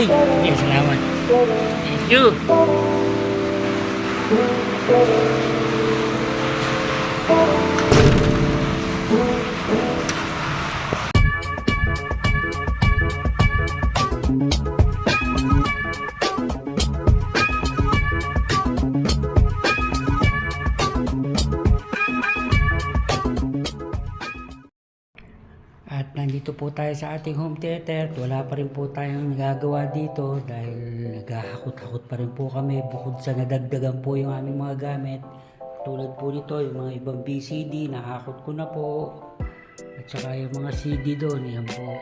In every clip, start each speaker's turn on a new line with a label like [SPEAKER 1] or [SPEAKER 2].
[SPEAKER 1] Ay, okay, salamat. Thank you. At nandito po tayo sa ating home theater. Wala pa rin po tayong nagagawa dito dahil naghahakot-hakot pa rin po kami bukod sa nadagdagan po yung aming mga gamit. Tulad po nito, yung mga ibang BCD, nahakot ko na po. At saka yung mga CD doon, yan po.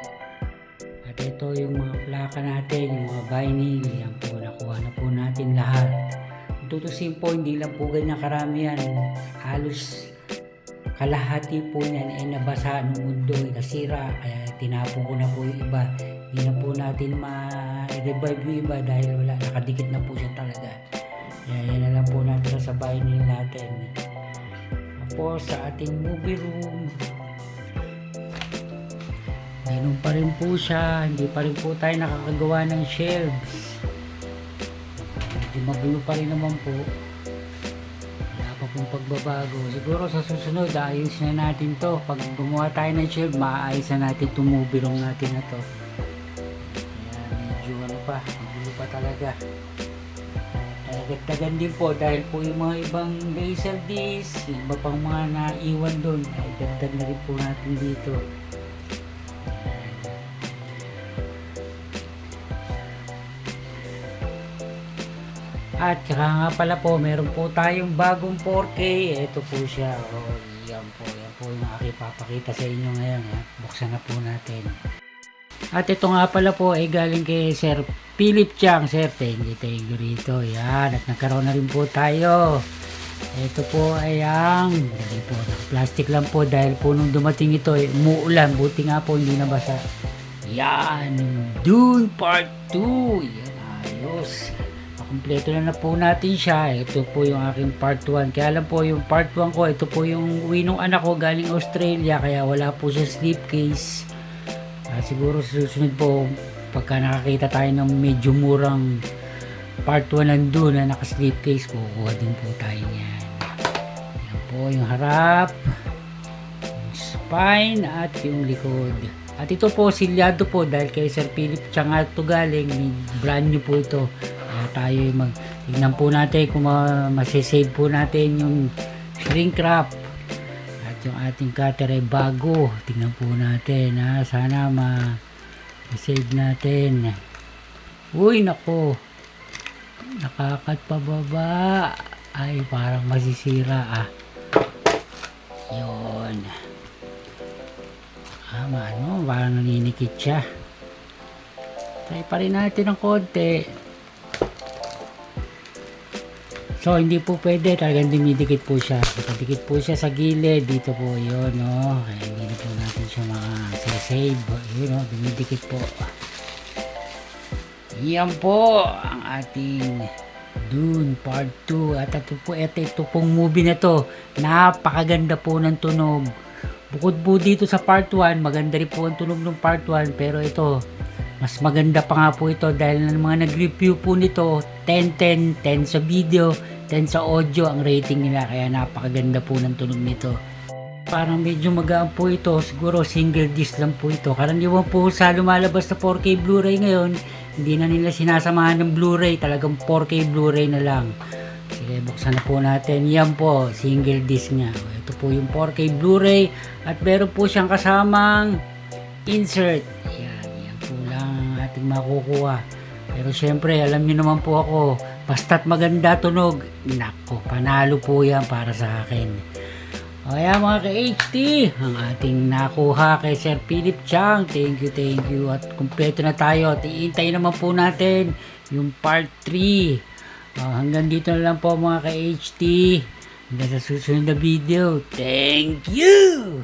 [SPEAKER 1] At ito yung mga plaka natin, yung mga vinyl, yan po, nakuha na po natin lahat. Tutusin po, hindi lang po ganyan karami yan. Halos kalahati po niyan ay nabasa ng mundo, nasira, kaya tinapon ko na po yung iba. Hindi na po natin ma-revive yung iba dahil wala, nakadikit na po siya talaga. Kaya yan na lang po natin sa vinyl natin. Tapos sa ating movie room, ganun pa rin po siya, hindi pa rin po tayo nakakagawa ng shelves. Medyo magulo pa rin naman po. Kung pagbabago, siguro sa susunod ayos na natin to. Pag gumawa tayo ng shelf, maayos na natin itong movie room natin na to. Kaya medyo ano pa, magulo pa talaga. Dagdagan din po dahil po yung mga ibang laser disc, iba pang mga naiwan doon, ay dagdag na rin po natin dito. At saka nga pala po, meron po tayong bagong 4K. Ito po siya. Oh, yan po yung aking papakita sa inyo ngayon. Buksan na po natin. At ito nga pala po ay galing kay Sir Philip Chang. Sir, thank you rito. Yan, at nagkaroon na rin po tayo. Ito po ay ang plastic lang po dahil po nung dumating ito umuulan. Buti nga po hindi nabasa. Yan, Dune Part 2. Yan, ayos. Kompleto na po natin siya. Ito po yung aking part 1. Kaya alam po yung part 1 ko, ito po yung uwi ng anak ko galing Australia. Kaya wala po siya slipcase. Siguro susunod po, pagka nakakita tayo ng medyo murang part 1 nandun na naka-slipcase, kukuha din po tayo yan. Yan po yung harap, yung spine, at yung likod. At ito po, silyado po dahil kay Sir Philip Chang ito galing. Brand new po ito. Tayo tignan po natin kung masisave po natin yung shrink wrap at yung ating cutter ay bago. Tignan po natin, sana ma-save natin. Uy, nako, nakakat pababa, ay parang masisira. Yun, parang naninikit siya. Try pa rin natin ng konti. So, hindi po pwede. Talagang dumidikit po siya. Nakadikit po siya sa gilid. Dito po yun, no? Kaya hindi na po natin siya makasave. Yun, no? Dumidikit po. Yan po ang ating Dune Part 2. At ito pong movie na to. Napakaganda po ng tunog. Bukod po dito sa Part 1, maganda rin po ang tunog ng Part 1. Pero ito, mas maganda pa nga po ito dahil ng mga nag-review po nito 10-10, 10 sa video, 10 sa audio ang rating nila, kaya napakaganda po ng tunog nito. Parang medyo magaan po ito, siguro single disc lang po ito. Karaniwan po sa lumalabas na 4K Blu-ray ngayon, hindi na nila sinasamahan ng Blu-ray, talagang 4K Blu-ray na lang. Sige, buksan na po natin. Yan po, single disc niya. Ito po yung 4K Blu-ray at meron po siyang kasamang insert. Yan po lang ating makukuha. Pero syempre, alam niyo naman po ako, basta't maganda tunog, nako, panalo po yan para sa akin. Kaya mga ka-HT, ang ating nakuha kay Sir Philip Chang. Thank you. At kumpleto na tayo. At iintay naman po natin yung part 3. Hanggang dito na lang po mga ka-HT. Hanggang sa susunod na video. Thank you!